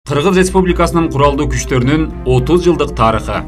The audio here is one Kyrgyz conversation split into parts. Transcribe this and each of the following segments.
Кыргыз Республикасынын куралдуу күчтөрүнүн 30 жылдык тарыхы.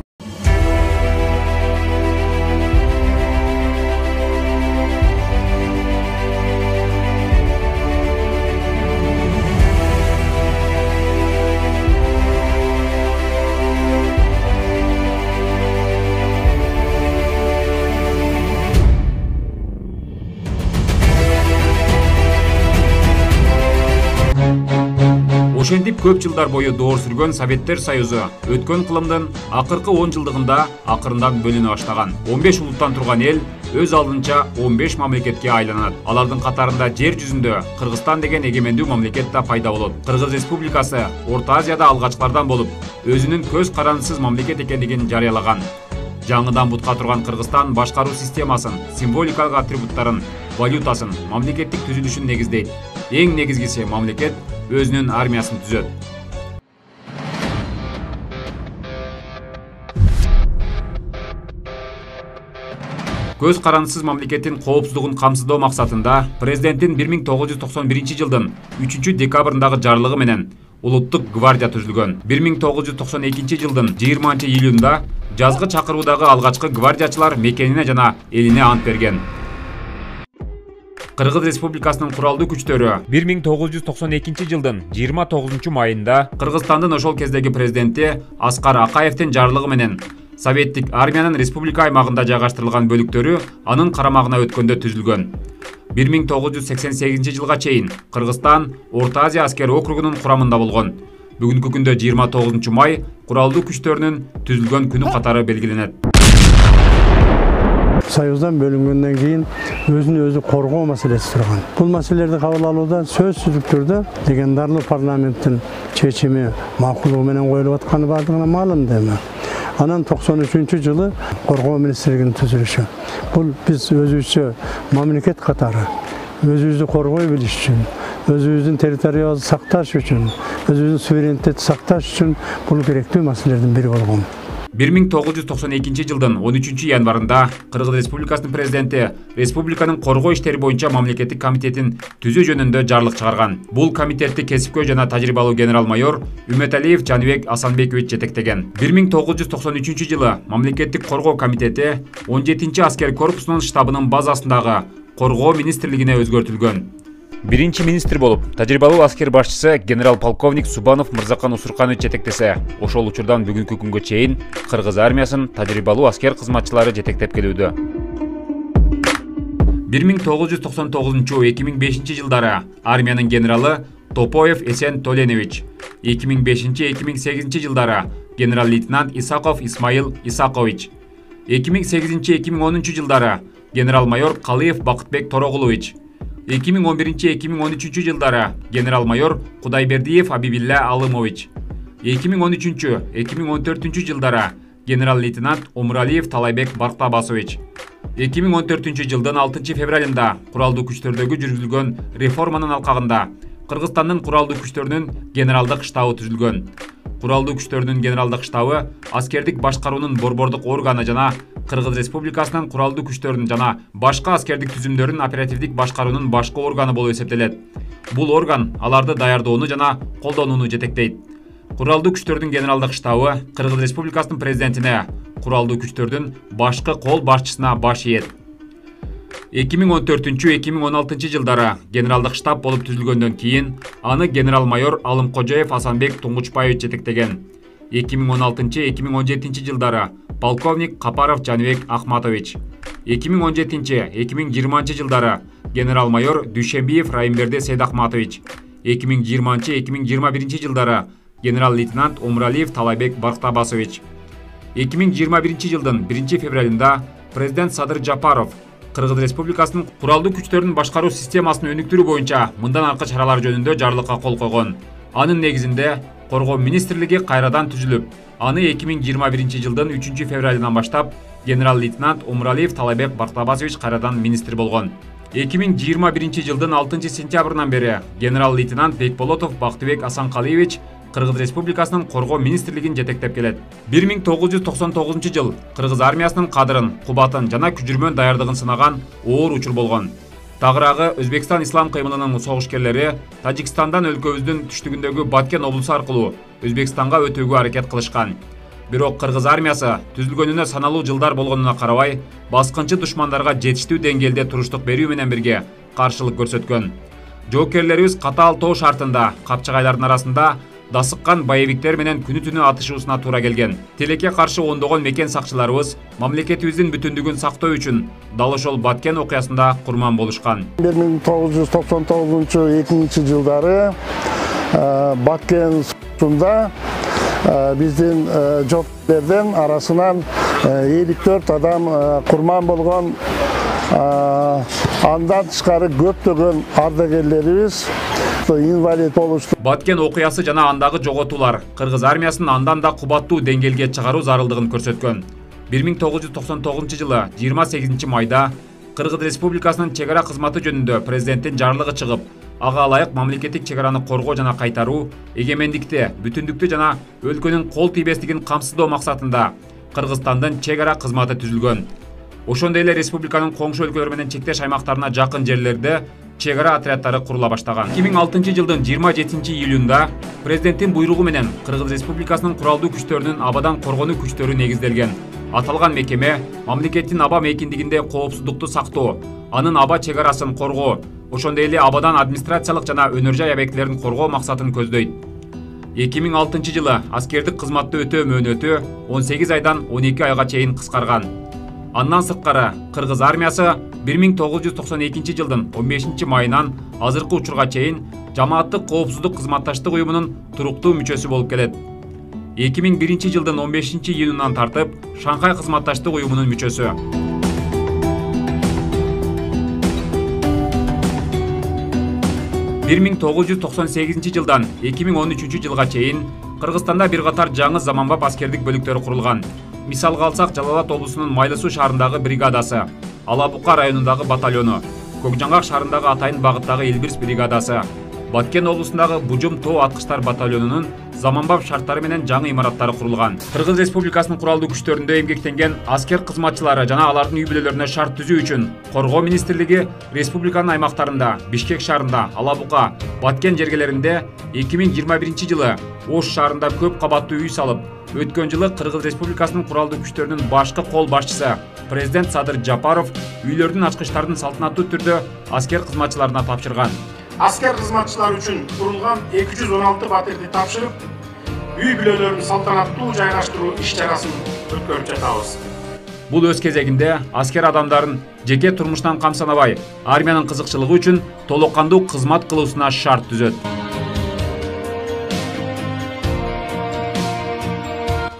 Ошентип көп жылдар бою доор сүргөн Советтер Союзу өткөн кылымдын акыркы 10 жылдыгында акырындан бөлүнө баштаган. 15 улуттан турган эл өз алдынча 15 мамлекетке айланат. Алардын катарында жер жүзүндө Кыргызстан деген эгемендүү мамлекет да пайда болот. Кыргыз Республикасы Орто Азияда алгачкылардан болуп, өзүнүн көз карандысыз мамлекет экендигин жарыялаган. Жаңыдан бутка турган Кыргызстан башкаруу системасын, символикалык атрибуттарын, валютасын, мамлекеттик түзүлүшүн негиздейт. Эң негизгиси мамлекет өзүнүн армиясын түзөт. Көз карандысыз мамлекеттин коопсуздугун камсыздоо максатында президенттин 1991 жылдын 3 декабрындагы жарлыгы менен Улуттук гвардия түзүлгөн. 1992 жылдын 20 июлунда жазгы чакыруудагы алгачкы гвардиячылар мекенине жана элине ант берген. Кыргыз Республикасынын куралдуу күчтөрү 1992 жылдын 29 майында Кыргызстандын ошол кездеги президенти Аскар Акаевдин жарлыгы менен Советтик армиянын республика аймагында жайгаштырылган бөлүктөрү анын карамагына өткөндө түзүлгөн. 1988 жылга чейин Кыргызстан Орто Азия аскер округунун курамында болгон. Бүгүнкү күндө 29 май куралдуу күчтөрүнүн түзүлгөн күнү катары белгиленет. Союздан бөлүнгөндөн кийин өзүн өзү коргоо маселеси турган. Бул маселелерди кабыл алууда сөзсүздүк түрдө легендарлуу парламенттин чечими макулугу менен коюлуп атканы бардыгына маалым деми. Анан 93 жылы коргоо министрлигинин түзүлүшү. Бул биз өзүбүзчө мамлекет катары өзүбүздү коргой билиш үчүн, өзүбүздүн территориябызды сакташ үчүн, өзүбүздүн суверенитетти сакташ үчүн бул керектүү маселелердин бири болгон. 1992 жылдын 13 январында Кыргыз Республикасынын президенти республиканын коргоо иштери боюнча мамлекеттик комитетин түзүү жөнүндө жарлык чыгарган. Бул комитетти кесипкөй жана тажрыйбалуу генерал-майор Үмөталиев Жаныбек Асанбекович жетектеген. 1993 жылы мамлекеттик коргоо комитети 17 аскер корпусунун штабынын базасындагы коргоо министрлигине өзгөртүлгөн. Биринчи министр болуп, тажрыйбалуу аскер башчысы генерал-полковник Субанов Мырзакан Усурканович жетектесе, ошол учурдан бүгүнкү күнгө чейин Кыргыз армиясын тажрыйбалуу аскер кызматчылары жетектеп келүүдө. 1999-2005 жылдары армиянын генералы Топоев Эсен Толенович, 2005-2008 жылдары генерал-лейтенант Исаков Исмаил Исакович, 2008-2010 жылдары генерал-майор Калыев Бакытбек Торогулович, 2011-2013 жылдары генерал-майор Кудайбердиев Абибилла Алымович, 2013-2014 жылдары генерал-лейтенант Омуралиев Талайбек Барктабасович, 2014 жылдын 6 февралында куралдуу күчтөрдөгү жүргүзүлгөн реформанын алкагында Кыргызстандын куралдуу күчтөрүнүн генералдык штабы түзүлгөн. Куралдуу күчтөрүнүн генералдык штабы аскердик башкаруунун борбордук органы жана Кыргыз Республикасынын куралдуу күчтөрүнүн жана башка аскердик түзүмдөрүнүн оперативдик башкаруунун башкы органы болуп эсептелет. Бул орган аларды даярдоону жана колдонууну жетектейт. Куралдуу күчтөрдүн генералдык штабы Кыргыз Республикасынын президентине, куралдуу күчтөрдүн башкы кол башчысына баш ийет. 2014-2016 жылдары генералдык штаб болуп түзүлгөндөн кийин аны генерал-майор Алымкожоев Асанбек Туңгучбаевич жетектеген. 2016-2017 жылдары полковник Капаров Жаныбек Ахматович, 2017-2020 жылдары генерал-майор Дүйшенбиев Райымберди Сейдахматович, 2020-2021 жылдары генерал-лейтенант Омуралиев Талайбек Барктабасович. 2021 жылдын 1 февралында президент Садыр Жапаров Кыргыз Республикасынын куралдуу күчтөрүнүн башкаруу системасын өнүктүрүү боюнча мындан аркы чаралар жөнүндө жарлыкка кол койгон. Анын негизинде коргоо министрлиги кайрадан түзүлүп, аны 2021 жылдын 3 февралынан баштап генерал-лейтенант Омуралиев Талайбек Барктабасович кайрадан министр болгон. 2021 жылдын 6 сентябрынан бери генерал-лейтенант Бекболотов Бактыбек Асанкалиевич Кыргыз Республикасынын коргоо министрлигин жетектеп келет. 1999 жыл Кыргыз армиясынын кадырын, кубатын жана күжүрмөн даярдыгын сынаган оор учур болгон. Тагыраагы Өзбекстан ислам кыймылынын согушкерлери Тажикстандан өлкөбүздүн түштүгүндөгү Баткен облусу аркылуу Өзбекстанга өтүүгө аракет кылышкан. Бирок кыргыз армиясы түзүлгөнүнө саналуу жылдар болгонуна карабай, баскынчы душмандарга жетиштүү деңгээлде туруштук берүү менен бирге каршылык көрсөткөн. Жоокерлерибиз катаал тоо шартында капчыгайлардын арасында дасыккан боевиктер менен күнү-түнү атышуусуна туура келген. Тилекке каршы ондогон мекен сакчыларыбыз мамлекетибиздин бүтүндүгүн сактоо үчүн дал ошол Баткен окуясында курман болушкан. 1999-2000 жылдары Баткен сунда биздин жоокерлердин арасынан 54 адам курман болгон. Андан тышкары көптөгөн ардагерлерибиз инвалид болушту. Баткен окуясы жана андагы жоготуулар кыргыз армиясын андан да кубаттуу деңгээлге чыгаруу зарылдыгын көрсөткөн. 1999 жылы 28 майда Кыргыз Республикасынын чек ара кызматы жөнүндө президенттин жарлыгы чыгып, ага ылайык мамлекеттик чек араны коргоо жана кайтаруу, эгемендикти, бүтүндүктү жана өлкөнүн кол тийбестигин камсыздоо максатында Кыргызстандын чек ара кызматы түзүлгөн. Ошондой эле республиканын коңшу өлкөлөр менен чектеш аймактарына жакын жерлерде чек ара отряддары курула баштаган. 2006 жылдын 27 июлунда президенттин буйругу менен Кыргыз Республикасынын куралдуу күчтөрүнүн абадан коргонуу күчтөрү негизделген. Аталган мекеме мамлекеттин аба мейкиндигинде коопсуздукту сактоо, анын аба чек арасын коргоо, ошондой эле абадан администрациялык жана өнөр жай объектилерин коргоо максатын көздөйт. 2006 жылы аскердик кызматты өтөө мөөнөтү 18 айдан 12 айга чейин кыскарган. Андан сырткары Кыргыз армиясы 1992 жылдын 15 майынан азыркы учурга чейин жамааттык коопсуздук кызматташтык уюмунун туруктуу мүчөсү болуп келет. 2001 жылдын 15 июнунан тартып Шанхай кызматташтык уюмунун мүчөсү. 1998 жылдан 2013 жылга чейин Кыргызстанда бир катар жаңы заманбап аскердик бөлүктөрү курулган. Мисалга алсак, Жалалат облусунун Майлысуу шаарындагы бригадасы, Алабука районундагы батальону, Көкжаңгак шаарындагы Атайын багыттагы Элбирс бригадасы, Баткен облусундагы Бужум тоо аткычтар батальонунун заманбап шарттары менен жаңы имараттары курулган. Кыргыз Республикасынын куралдуу күчтөрүндө эмгектенген аскер кызматчылары жана алардын үй бүлөлөрүнө шарт түзүү үчүн Коргоо министрлиги республиканын аймактарында, Бишкек шаарында, Алабука, Баткен жергелеринде 2021 жылы Ош шаарында көп кабаттуу үй салып, өткөн жылы Кыргыз Республикасынын куралдуу күчтөрүнүн башкы кол башчысы президент Садыр Жапаров үйлөрдүн ачкычтарын салтанаттуу түрдө аскер кызматчыларына тапшырган. Аскер кызматчылар үчүн курулган 216 батирди тапшырып, үй бүлөлөрүн салтанаттуу жайгаштыруу иш-чарасын өткөрүп жатабыз. Бул өз кезегинде аскер адамдарын жеке турмуштан камсанабай, армиянын кызыкчылыгы үчүн толук кандуу кызмат кылуусуна шарт түзөт.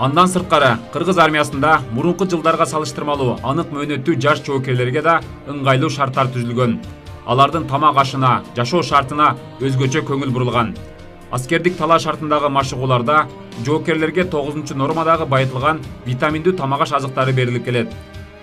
Андан сырткары Кыргыз армиясында мурунку жылдарга салыштырмалуу анык мөөнөттүү жаш жоокерлерге да ыңгайлуу шарттар түзүлгөн. Алардын тамак ашына, жашоо шартына өзгөчө көңүл бурулган. Аскердик талаа шартындагы машыгууларда жоокерлерге 9-нормадагы байытылган витаминдүү тамак аш азыктары берилип келет.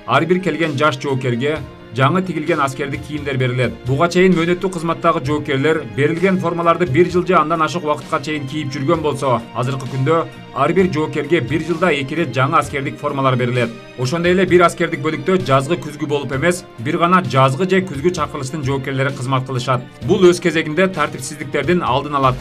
Ар бир келген жаш жоокерге жаңы тигилген аскердик кийимдер берилет. Буга чейин мөөнөттүү кызматтагы жоокерлер берилген формаларды 1 жыл же андан ашык убакытка чейин кийип жүргөн болсо, азыркы күндө ар бир жоокерге 1 жылда 2 рет жаңы аскердик формалар берилет. Ошондой эле бир аскердик бөлүктө жазгы күзгү болуп эмес, бир гана жазгы же күзгү чакырылыштын жоокерлери кызмат кылышат. Бул өз кезегинде тартипсиздиктердин алдын алат.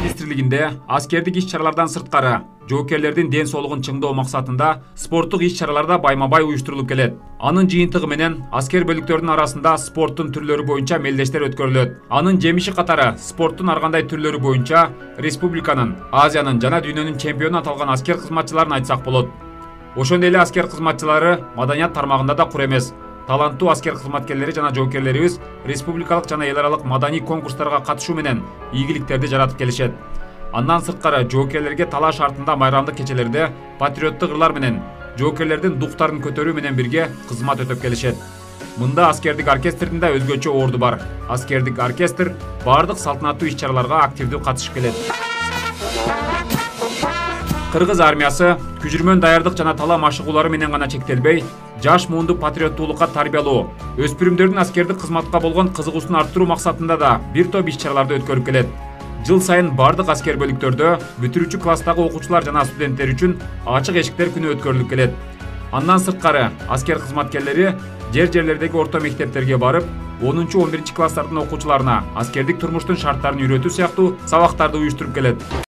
Министрлигинде аскердик иш-чаралардан сырткары жоокерлердин ден соолугун чыңдоо максатында спорттук иш-чараларда байма-бай уюштурулуп келет. Анын жыйынтыгы менен аскер бөлүктөрүнүн арасында спорттун түрлөрү боюнча мелдештер өткөрүлөт. Анын жемиши катары спорттун ар кандай түрлөрү боюнча республиканын, Азиянын жана дүйнөнүн чемпиону аталган аскер кызматчыларын айтсак болот. Ошондой эле аскер кызматчылары маданият тармагында да кур эмес. Таланттуу аскер кызматкерлери жана жоокерлерибиз республикалык жана эл аралык маданий конкурстарга катышуу менен ийгиликтерди жаратып келишет. Андан сырткары жоокерлерге талаа шартында майрамдык кечелерде патриоттук ырлар менен жоокерлердин дуктарын көтөрүү менен бирге кызмат өтөп келишет. Мында аскердик оркестрдин да өзгөчө орду бар. Аскердик оркестр бардык салтанаттуу иш-чараларга активдүү катышып келет. Кыргыз армиясы күжүрмөн даярдык жана талаа машыгуулары менен гана чектелбей, жаш муунду патриоттуулукка тарбиялоо, өспүрүмдөрдүн аскердик кызматка болгон кызыгуусун арттыруу максатында да бир топ иш-чараларды өткөрүп келет. Жыл сайын бардык аскер бөлүктөрдө бүтүрүүчү класстагы окуучулар жана студенттер үчүн ачык эшиктер күнү өткөрүлүп келет. Андан сырткары аскер кызматкерлери жерлердеги орто мектептерге барып, 10-11 класстардын окуучуларына аскердик турмуштун шарттарын үйрөтүү сыяктуу сабактарды уюштуруп келет.